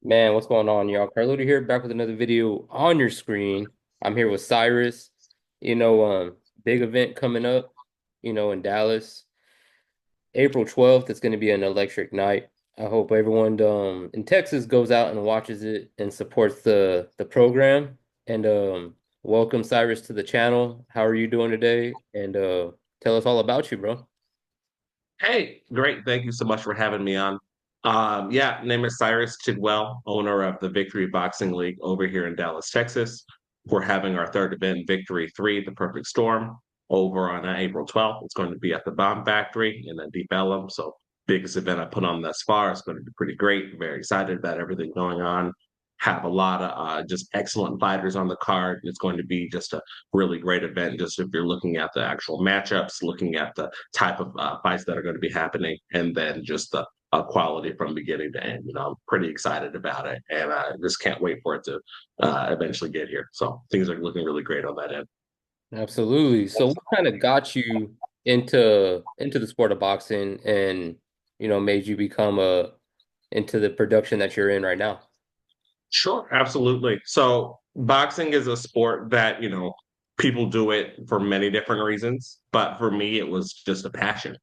Man, what's going on, y'all? Carlito here, back with another video on your screen. I'm here with Cyrus. Big event coming up, in Dallas. April 12th, it's going to be an electric night. I hope everyone in Texas goes out and watches it and supports the program. And welcome Cyrus to the channel. How are you doing today? And tell us all about you, bro. Hey, great. Thank you so much for having me on. Yeah, name is Cyrus Tidwell, owner of the Victory Boxing League over here in Dallas, Texas. We're having our third event, Victory 3, The Perfect Storm, over on April 12th. It's going to be at the Bomb Factory in Deep Ellum. So, biggest event I put on thus far. It's going to be pretty great. Very excited about everything going on. Have a lot of just excellent fighters on the card. It's going to be just a really great event. Just if you're looking at the actual matchups, looking at the type of fights that are going to be happening, and then just the quality from beginning to end. I'm pretty excited about it, and I just can't wait for it to eventually get here. So things are looking really great on that end. Absolutely. So what kind of got you into the sport of boxing and made you become a into the production that you're in right now? Sure, absolutely. So boxing is a sport that, people do it for many different reasons, but for me, it was just a passion,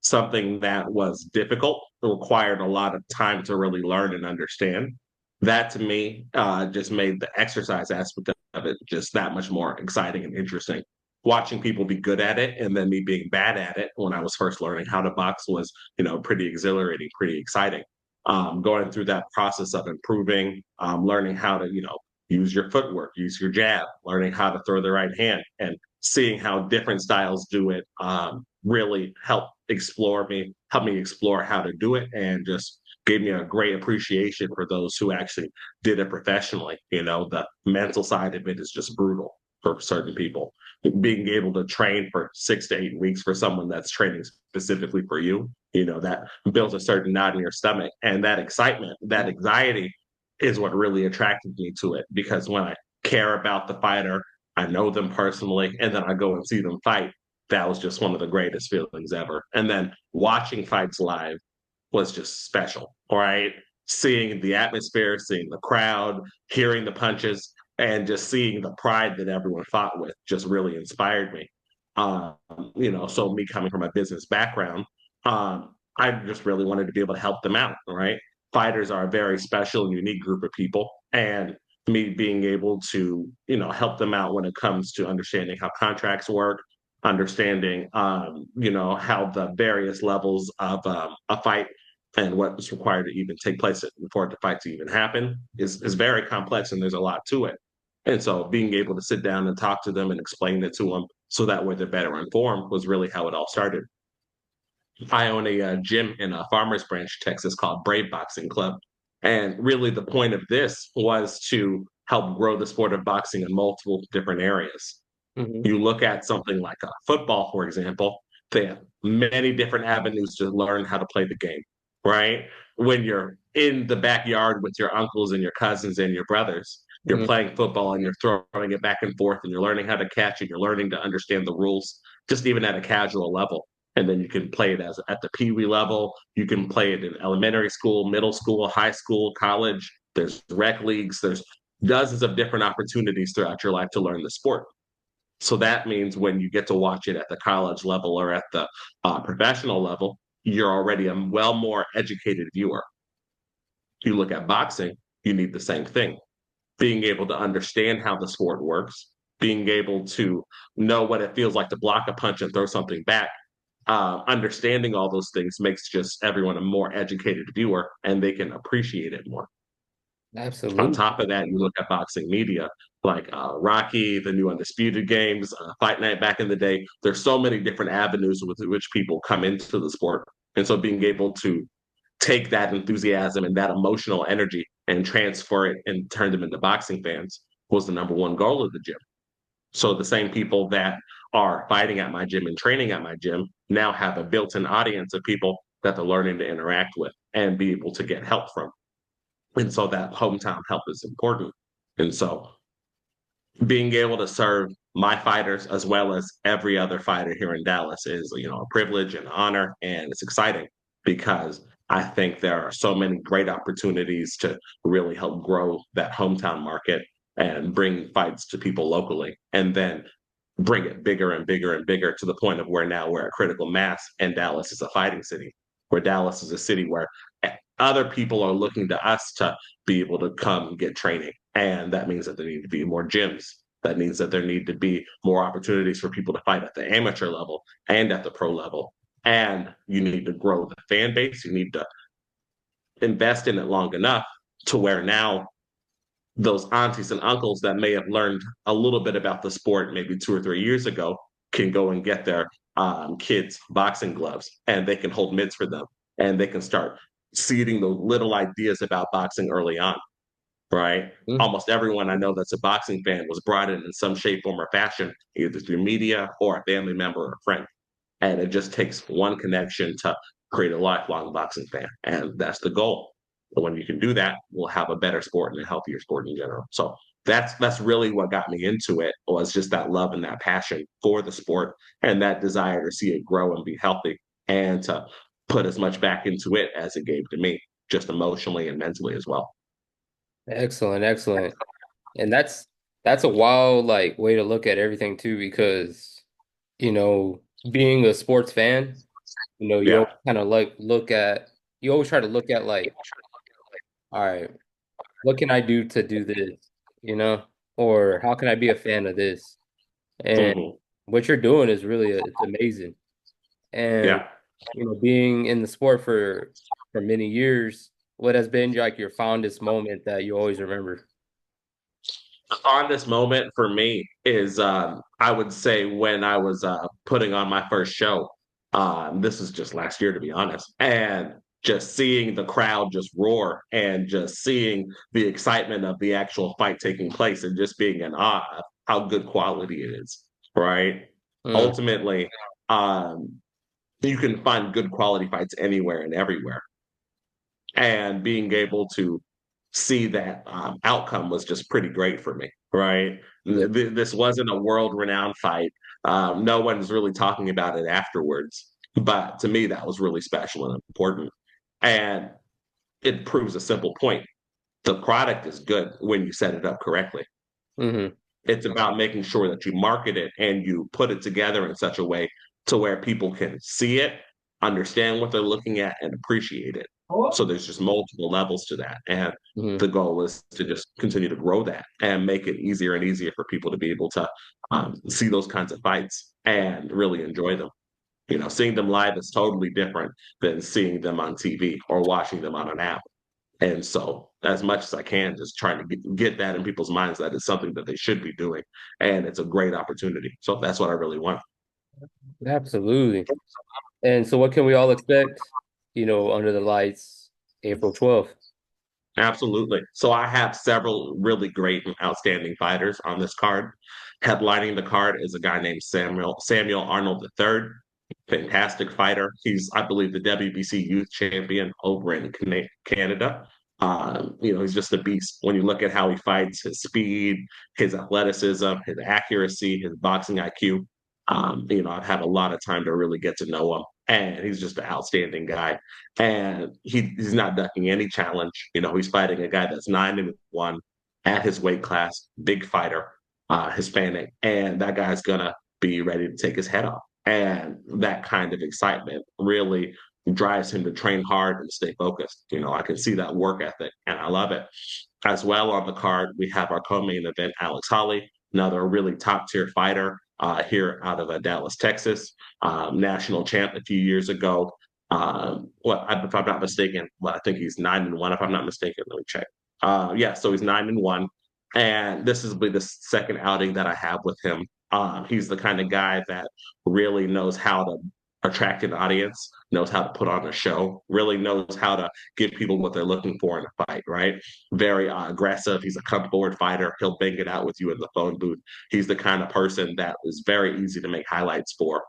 something that was difficult, it required a lot of time to really learn and understand. That to me just made the exercise aspect of it just that much more exciting and interesting. Watching people be good at it and then me being bad at it when I was first learning how to box was, pretty exhilarating, pretty exciting. Going through that process of improving, learning how to, use your footwork, use your jab, learning how to throw the right hand, and seeing how different styles do it really help me explore how to do it, and just gave me a great appreciation for those who actually did it professionally. The mental side of it is just brutal for certain people. Being able to train for 6 to 8 weeks for someone that's training specifically for you, that builds a certain knot in your stomach. And that excitement, that anxiety is what really attracted me to it. Because when I care about the fighter, I know them personally, and then I go and see them fight. That was just one of the greatest feelings ever. And then watching fights live was just special, right? Seeing the atmosphere, seeing the crowd, hearing the punches, and just seeing the pride that everyone fought with just really inspired me. Um, so me coming from a business background, I just really wanted to be able to help them out, right? Fighters are a very special and unique group of people, and me being able to, help them out when it comes to understanding how contracts work, understanding, how the various levels of a fight and what is required to even take place for the fight to even happen is very complex, and there's a lot to it. And so being able to sit down and talk to them and explain it to them so that way they're better informed was really how it all started. I own a gym in Farmers Branch, Texas called Brave Boxing Club. And really, the point of this was to help grow the sport of boxing in multiple different areas. Hmm. You look at something like football, for example, they have many different avenues to learn how to play the game, right? When you're in the backyard with your uncles and your cousins and your brothers, you're Hmm. playing football and you're throwing it back and forth and you're learning how to catch it, you're learning to understand the rules, just even at a casual level. And then you can play it as at the pee wee level. You can play it in elementary school, middle school, high school, college. There's rec leagues. There's dozens of different opportunities throughout your life to learn the sport. So that means when you get to watch it at the college level or at the professional level, you're already a well more educated viewer. You look at boxing, you need the same thing. Being able to understand how the sport works, being able to know what it feels like to block a punch and throw something back, understanding all those things makes just everyone a more educated viewer, and they can appreciate it more. On Absolutely. top of that, you look at boxing media like Rocky, the new Undisputed games, Fight Night back in the day. There's so many different avenues with which people come into the sport. And so being able to take that enthusiasm and that emotional energy and transfer it and turn them into boxing fans was the number one goal of the gym. So the same people that are fighting at my gym and training at my gym now have a built-in audience of people that they're learning to interact with and be able to get help from. And so that hometown help is important. And so being able to serve my fighters as well as every other fighter here in Dallas is, a privilege and honor. And it's exciting because I think there are so many great opportunities to really help grow that hometown market and bring fights to people locally, and then bring it bigger and bigger and bigger to the point of where now we're at critical mass, and Dallas is a fighting city, where Dallas is a city where other people are looking to us to be able to come get training. And that means that there need to be more gyms. That means that there need to be more opportunities for people to fight at the amateur level and at the pro level. And you need to grow the fan base. You need to invest in it long enough to where now those aunties and uncles that may have learned a little bit about the sport maybe 2 or 3 years ago can go and get their kids boxing gloves, and they can hold mitts for them, and they can start seeding those little ideas about boxing early on, right? Mm. Almost everyone I know that's a boxing fan was brought in some shape, form, or fashion, either through media or a family member or a friend. And it just takes one connection to create a lifelong boxing fan. And that's the goal. But when you can do that, we'll have a better sport and a healthier sport in general. So that's really what got me into it, was just that love and that passion for the sport and that desire to see it grow and be healthy, and to put as much back into it as it gave to me, just emotionally and mentally as well. Excellent, excellent. And that's a wild like way to look at everything too, because you know, being a sports fan, you Yeah. kind of like you always try to look at like, all right, what can I do to do this, you know, or how can I be a fan of this? And Hmm. what you're doing is really it's amazing. And Yeah. being in the sport for many years, what has been like your fondest moment that you always remember? On this moment for me is I would say when I was putting on my first show. This was just last year, to be honest, and just seeing the crowd just roar, and just seeing the excitement of the actual fight taking place, and just being in awe of how good quality it is, right? Mm, Ultimately, um, you can find good quality fights anywhere and everywhere, and being able to see that outcome was just pretty great for me, right? yeah. This wasn't a world renowned fight. No one's really talking about it afterwards. But to me, that was really special and important. And it proves a simple point: the product is good when you set it up correctly. Hmm. It's about making sure that you market it and you put it together in such a way to where people can see it, understand what they're looking at, and appreciate it. So there's just multiple levels to that. And Hmm. the goal is to just continue to grow that and make it easier and easier for people to be able to see those kinds of fights and really enjoy them. Seeing them live is totally different than seeing them on TV or watching them on an app. And so, as much as I can, just trying to get that in people's minds that it's something that they should be doing, and it's a great opportunity. So that's what I really want. Absolutely. And so what can we all expect, under the lights, April 12th? Absolutely. So I have several really great and outstanding fighters on this card. Headlining the card is a guy named Samuel Arnold III. Fantastic fighter. He's, I believe, the WBC youth champion over in Canada. He's just a beast. When you look at how he fights, his speed, his athleticism, his accuracy, his boxing IQ. I've had a lot of time to really get to know him, and he's just an outstanding guy. And he's not ducking any challenge. He's fighting a guy that's 9-1 at his weight class, big fighter, Hispanic, and that guy's gonna be ready to take his head off. And that kind of excitement really drives him to train hard and stay focused. I can see that work ethic, and I love it. As well on the card, we have our co-main event, Alex Holly, another really top-tier fighter here out of Dallas, Texas, national champ a few years ago. If I'm not mistaken, well, I think he's 9-1. If I'm not mistaken, let me check. Yeah, so he's 9-1, and this is be the second outing that I have with him. He's the kind of guy that really knows how to attract an audience, knows how to put on a show, really knows how to give people what they're looking for in a fight, right? Very aggressive. He's a come forward fighter. He'll bang it out with you in the phone booth. He's the kind of person that is very easy to make highlights for,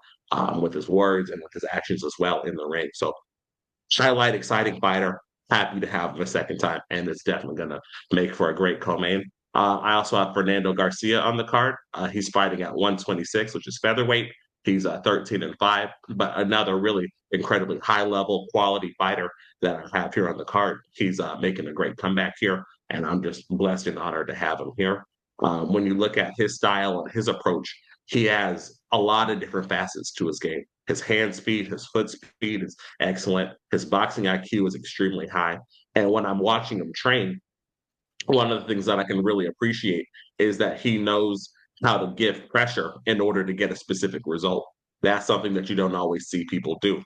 with his words and with his actions as well in the ring. So, highlight, exciting fighter. Happy to have him a second time, and it's definitely going to make for a great co-main. I also have Fernando Garcia on the card. He's fighting at 126, which is featherweight. He's 13-5, but another really incredibly high level quality fighter that I have here on the card. He's making a great comeback here, and I'm just blessed and honored to have him here. When you look at his style and his approach, he has a lot of different facets to his game. His hand speed, his foot speed is excellent. His boxing IQ is extremely high. And when I'm watching him train, one of the things that I can really appreciate is that he knows how to give pressure in order to get a specific result. That's something that you don't always see people do.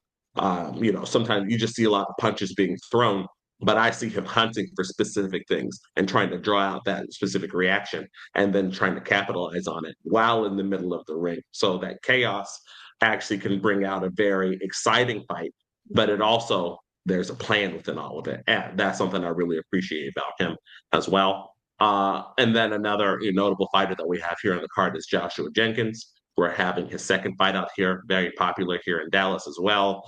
Sometimes you just see a lot of punches being thrown, but I see him hunting for specific things and trying to draw out that specific reaction and then trying to capitalize on it while in the middle of the ring. So that chaos actually can bring out a very exciting fight, but it also there's a plan within all of it. And that's something I really appreciate about him as well. And then another notable fighter that we have here on the card is Joshua Jenkins. We're having his second fight out here, very popular here in Dallas as well.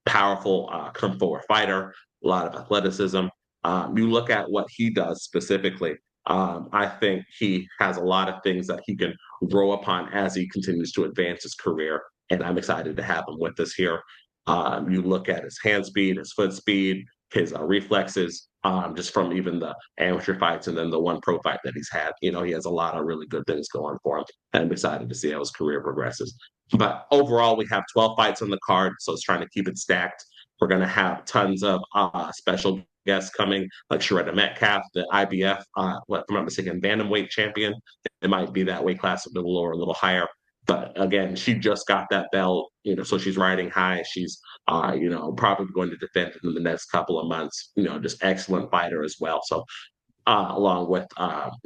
Powerful, come forward fighter, a lot of athleticism. You look at what he does specifically. I think he has a lot of things that he can grow upon as he continues to advance his career. And I'm excited to have him with us here. You look at his hand speed, his foot speed, his reflexes, just from even the amateur fights and then the one pro fight that he's had. He has a lot of really good things going for him. And I'm excited to see how his career progresses. But overall, we have 12 fights on the card, so it's trying to keep it stacked. We're going to have tons of special guests coming, like Sharetta Metcalf, the IBF, if I'm not mistaken, bantamweight champion. It might be that weight class a little lower, a little higher. But again, she just got that belt, so she's riding high. She's, probably going to defend it in the next couple of months. Just excellent fighter as well. So, along with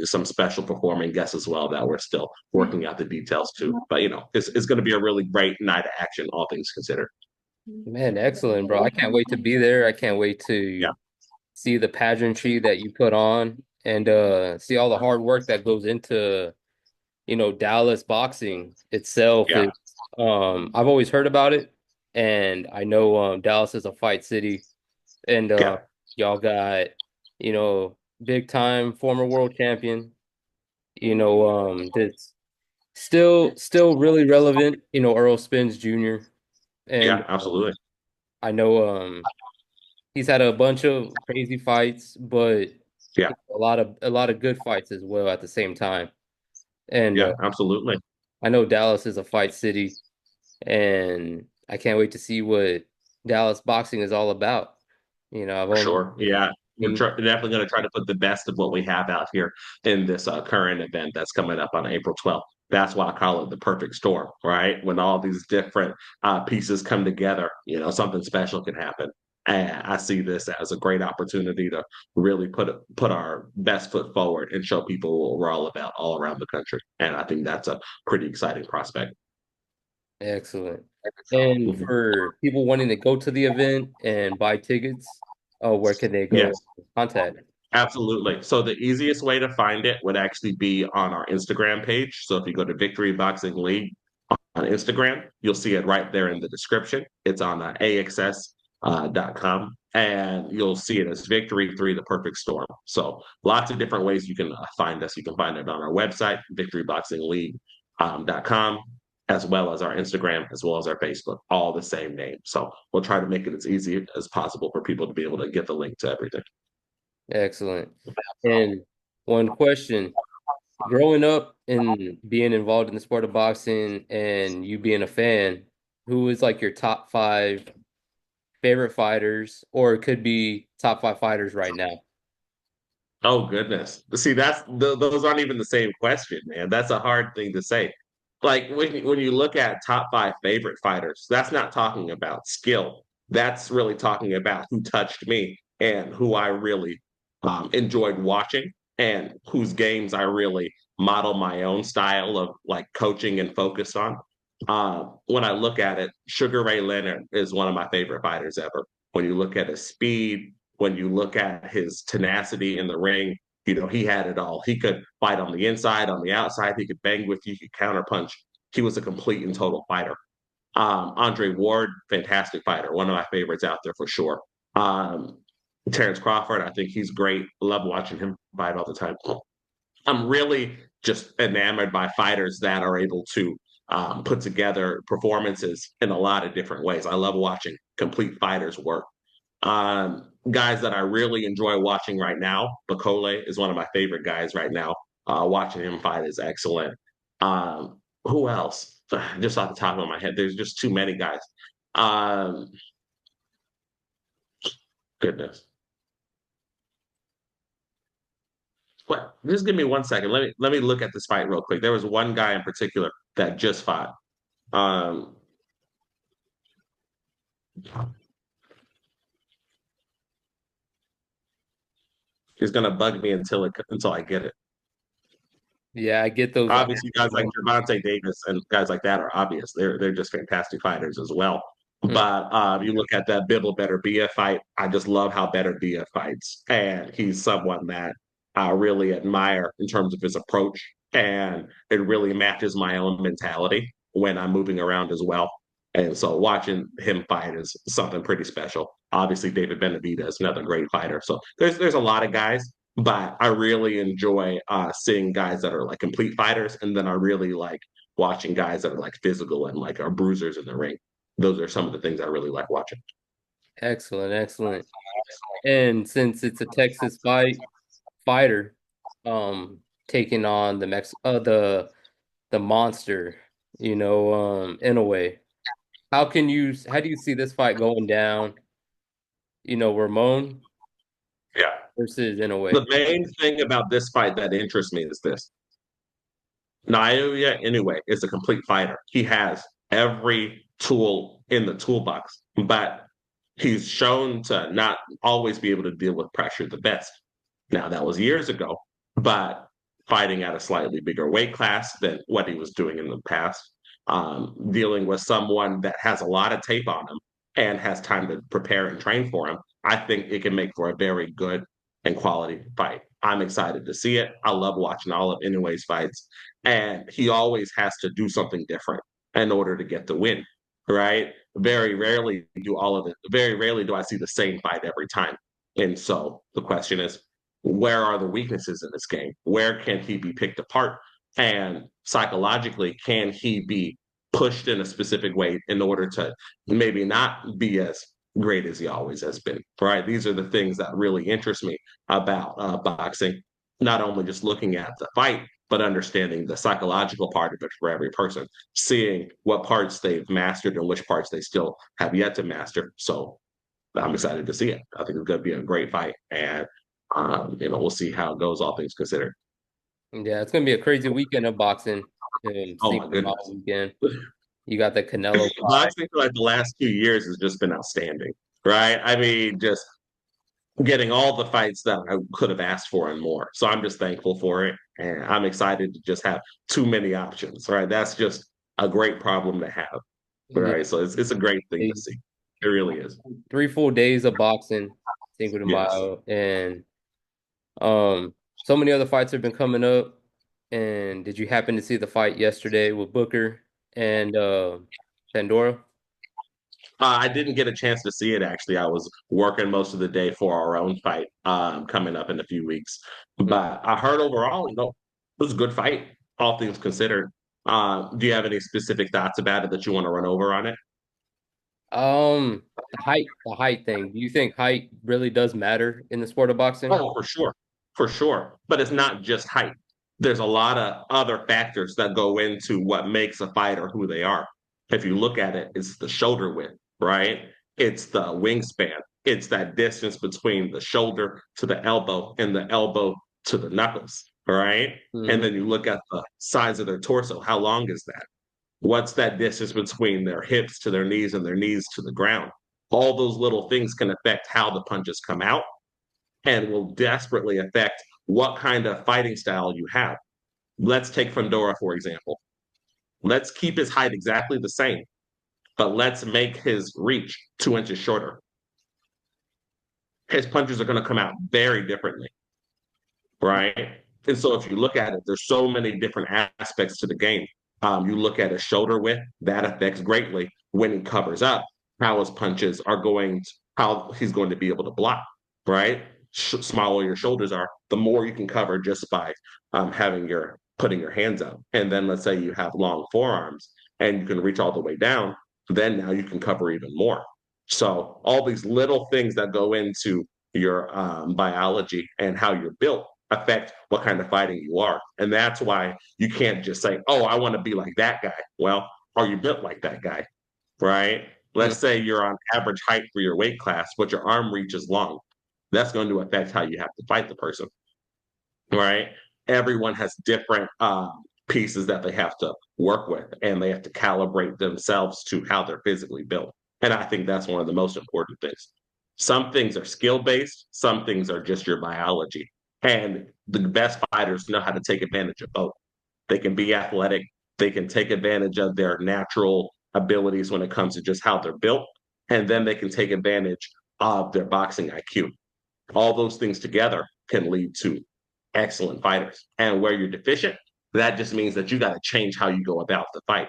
some special performing guests as well that we're still working out the details too. But it's going to be a really great night of action, all things considered. Man, excellent, bro. I can't wait to be there. I can't wait to Yeah, see the pageantry that you put on and see all the hard work that goes into, Dallas boxing itself. yeah, It's I've always heard about it, and I know Dallas is a fight city, and yeah, y'all got, big time former world champion, that's still really relevant, Earl Spence Jr. And yeah, absolutely. I know he's had a bunch of crazy fights, but Yeah, a lot of good fights as well at the same time. And yeah, absolutely. I know Dallas is a fight city, and I can't wait to see what Dallas boxing is all about. I've For only sure. Yeah. We're seen, definitely going to try to put the best of what we have out here in this current event that's coming up on April 12th. That's why I call it the perfect storm, right? When all these different pieces come together, something special can happen. And I see this as a great opportunity to really put our best foot forward and show people what we're all about all around the country. And I think that's a pretty exciting prospect. excellent. And Mhm. for people wanting to go to the event and buy tickets, where can they go Yes. contact? Absolutely. So the easiest way to find it would actually be on our Instagram page. So if you go to Victory Boxing League on Instagram, you'll see it right there in the description. It's on AXS.com, and you'll see it as Victory 3, the perfect storm. So lots of different ways you can find us. You can find it on our website, victoryboxingleague.com, as well as our Instagram, as well as our Facebook, all the same name. So we'll try to make it as easy as possible for people to be able to get the link to everything. Excellent. And one question, growing up and being involved in the sport of boxing and you being a fan, who is like your top five favorite fighters, or it could be top five fighters right now? Oh goodness. See, those aren't even the same question, man. That's a hard thing to say. Like when you look at top five favorite fighters, that's not talking about skill. That's really talking about who touched me and who I really enjoyed watching and whose games I really model my own style of like coaching and focus on. When I look at it, Sugar Ray Leonard is one of my favorite fighters ever. When you look at his speed, when you look at his tenacity in the ring, he had it all. He could fight on the inside, on the outside. He could bang with you, he could counterpunch. He was a complete and total fighter. Andre Ward, fantastic fighter, one of my favorites out there for sure. Um, Terrence Crawford, I think he's great. Love watching him fight all the time. I'm really just enamored by fighters that are able to put together performances in a lot of different ways. I love watching complete fighters work. Guys that I really enjoy watching right now, Bakole is one of my favorite guys right now. Watching him fight is excellent. Who else? Just off the top of my head, there's just too many guys. Um, Goodness. What? Just give me 1 second. Let me look at this fight real quick. There was one guy in particular that just fought. Um, he's gonna bug me until I get it. Yeah, I get those. Obviously, guys like Gervonta Davis and guys like that are obvious. They're just fantastic fighters as well. Mm, But you look at that Bibble Better Bia fight. I just love how Better Bia fights, and he's someone that I really admire in terms of his approach, and it really matches my own mentality when I'm moving around as well. And so watching him fight is something pretty special. Obviously, David Benavidez is another great fighter. So there's a lot of guys, but I really enjoy seeing guys that are like complete fighters, and then I really like watching guys that are like physical and like are bruisers in the ring. Those are some of the things I really like watching. excellent, excellent. And since it's a Texas fighter, taking on the monster, in a way. How do you see this fight going down? Ramon Yeah. versus in a way. The main thing about this fight that interests me is this. Naoya, anyway, is a complete fighter. He has every tool in the toolbox, but he's shown to not always be able to deal with pressure the best. Now, that was years ago, but fighting at a slightly bigger weight class than what he was doing in the past, dealing with someone that has a lot of tape on him and has time to prepare and train for him, I think it can make for a very good and quality fight. I'm excited to see it. I love watching all of Inoue's fights, and he always has to do something different in order to get the win, right? Very rarely do I see the same fight every time. And so the question is, where are the weaknesses in this game? Where can he be picked apart? And psychologically, can he be pushed in a specific way in order to maybe not be as great as he always has been? Right? These are the things that really interest me about boxing. Not only just looking at the fight, but understanding the psychological part of it for every person, seeing what parts they've mastered and which parts they still have yet to master. So I'm excited to see it. I think it's going to be a great fight, and we'll see how it goes, all things considered. Yeah, it's gonna be a crazy weekend of boxing. Oh Cinco my de Mayo goodness, weekend. You got the Canelo fight. boxing for like the last 2 years has just been outstanding, right? I mean, just getting all the fights that I could have asked for and more. So I'm just thankful for it, and I'm excited to just have too many options, right? That's just a great problem to have, Yeah, right? So it's a great thing to see. It really is. 3 full days of boxing, Cinco de Yes. Mayo, and so many other fights have been coming up. And did you happen to see the fight yesterday with Booker and Pandora? I didn't get a chance to see it actually. I was working most of the day for our own fight coming up in a few weeks. But I heard overall, it was a good fight, all things considered. Do you have any specific thoughts about it that you want to run over on it? The height thing. Do you think height really does matter in the sport of boxing? Oh, for sure. For sure. But it's not just height. There's a lot of other factors that go into what makes a fighter who they are. If you look at it, it's the shoulder width, right? It's the wingspan. It's that distance between the shoulder to the elbow and the elbow to the knuckles, right? And Hmm. then you look at the size of their torso. How long is that? What's that distance between their hips to their knees and their knees to the ground? All those little things can affect how the punches come out and will desperately affect what kind of fighting style you have. Let's take Fundora, for example. Let's keep his height exactly the same, but let's make his reach 2 inches shorter. His punches are going to come out very differently, right? And so if you look at it, there's so many different aspects to the game. You look at his shoulder width, that affects greatly when he covers up, how his punches are how he's going to be able to block, right? Smaller your shoulders are, the more you can cover just by putting your hands out. And then let's say you have long forearms. and you can reach all the way down, then now you can cover even more. So all these little things that go into your biology and how you're built affect what kind of fighting you are. And that's why you can't just say, oh, I want to be like that guy. Well, are you built like that guy? Right? Mm. Let's say you're on average height for your weight class, but your arm reach is long. That's going to affect how you have to fight the person, right? Everyone has different pieces that they have to work with, and they have to calibrate themselves to how they're physically built. And I think that's one of the most important things. Some things are skill based, some things are just your biology. And the best fighters know how to take advantage of both. They can be athletic, they can take advantage of their natural abilities when it comes to just how they're built, and then they can take advantage of their boxing IQ. All those things together can lead to excellent fighters. And where you're deficient, that just means that you got to change how you go about the fight.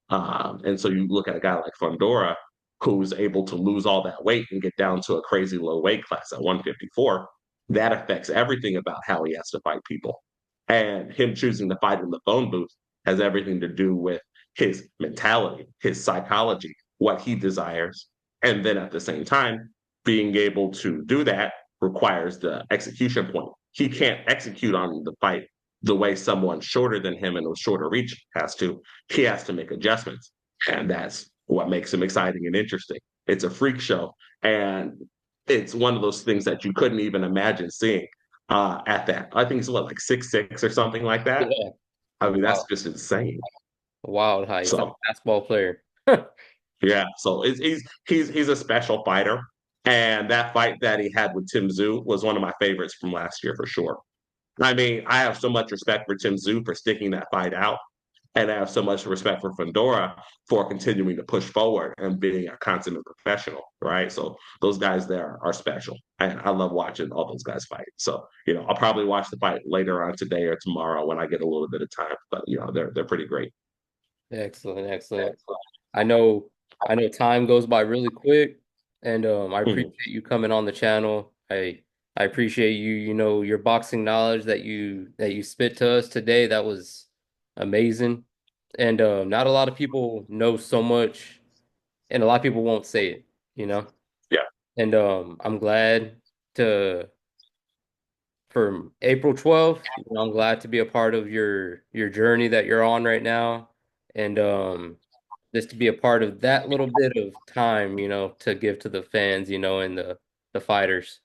And so you look at a guy like Fundora, who's able to lose all that weight and get down to a crazy low weight class at 154. That affects everything about how he has to fight people. And him choosing to fight in the phone booth has everything to do with his mentality, his psychology, what he desires. And then at the same time, being able to do that requires the execution point. He can't execute on the fight the way someone shorter than him and with shorter reach has to. He has to make adjustments. And that's what makes him exciting and interesting. It's a freak show. And it's one of those things that you couldn't even imagine seeing at that. I think it's what, like 6'6" or something like that. Yeah. I mean, that's Wow. just insane. Wild height. It's like So a basketball player. yeah, so he's a special fighter. And that fight that he had with Tim Tszyu was one of my favorites from last year for sure. I mean, I have so much respect for Tim Tszyu for sticking that fight out. And I have so much respect for Fundora for continuing to push forward and being a consummate professional, right? So those guys there are special. And I love watching all those guys fight. So, I'll probably watch the fight later on today or tomorrow when I get a little bit of time. But they're pretty great. Excellent, excellent. I know I know time goes by really quick, and I Mhm. appreciate you coming on the channel. I appreciate you, your boxing knowledge that you spit to us today. That was amazing. And not a lot of people know so much, and a lot of people won't say it, you know. Yeah. And I'm glad to for April 12th, I'm glad to be a part of your journey that you're on right now. And just to be a part of that little bit of time, to give to the fans, and the fighters.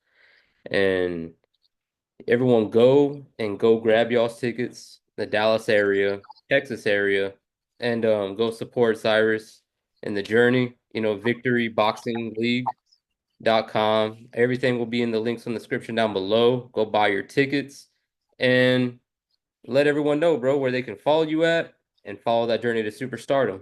And everyone go grab y'all's tickets, the Dallas area, Texas area, and go support Cyrus and the journey, victoryboxingleague.com. Everything will be in the links in the description down below. Go buy your tickets and let everyone know, bro, where they can follow you at and follow that journey to superstardom.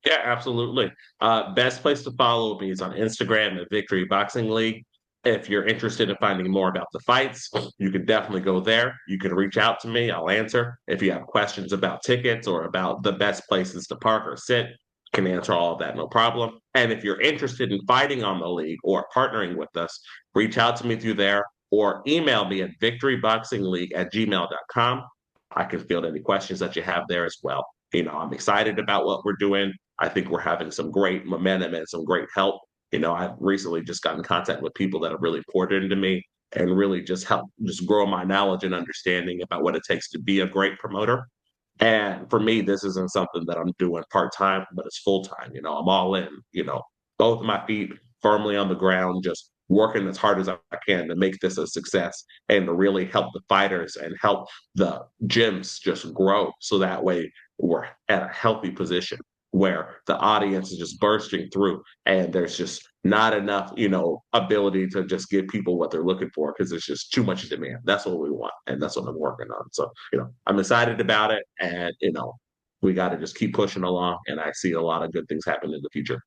Yeah, absolutely. Best place to follow me is on Instagram at Victory Boxing League. If you're interested in finding more about the fights, you can definitely go there. You can reach out to me. I'll answer. If you have questions about tickets or about the best places to park or sit, can answer all of that, no problem. And if you're interested in fighting on the league or partnering with us, reach out to me through there or email me at victoryboxingleague@gmail.com. I can field any questions that you have there as well. I'm excited about what we're doing. I think we're having some great momentum and some great help. I've recently just gotten in contact with people that have really poured into me and really just helped just grow my knowledge and understanding about what it takes to be a great promoter. And for me, this isn't something that I'm doing part time, but it's full time. I'm all in, both of my feet firmly on the ground, just working as hard as I can to make this a success and to really help the fighters and help the gyms just grow. So that way we're at a healthy position where the audience is just bursting through and there's just not enough ability to just give people what they're looking for because there's just too much demand. That's what we want and that's what I'm working on. So I'm excited about it and we got to just keep pushing along and I see a lot of good things happen in the future.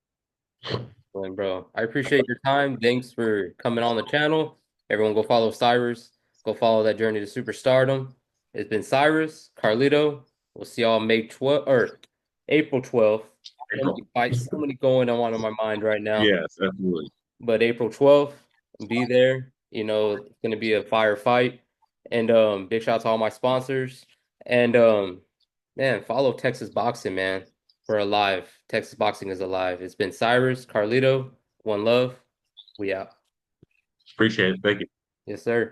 And bro, I appreciate your time. Thanks for coming on the channel. Everyone go follow Cyrus. Go follow that journey to superstardom. It's been Cyrus, Carlito. We'll see y'all May 12th or April 12th. So many fights, so many going on in my mind right now. Yes, absolutely. But April 12th, be there. It's gonna be a fire fight. And big shout out to all my sponsors. And man, follow Texas boxing, man. for alive. Texas boxing is alive. It's been Cyrus, Carlito, one love. We out. Appreciate it. Thank you. Yes, sir.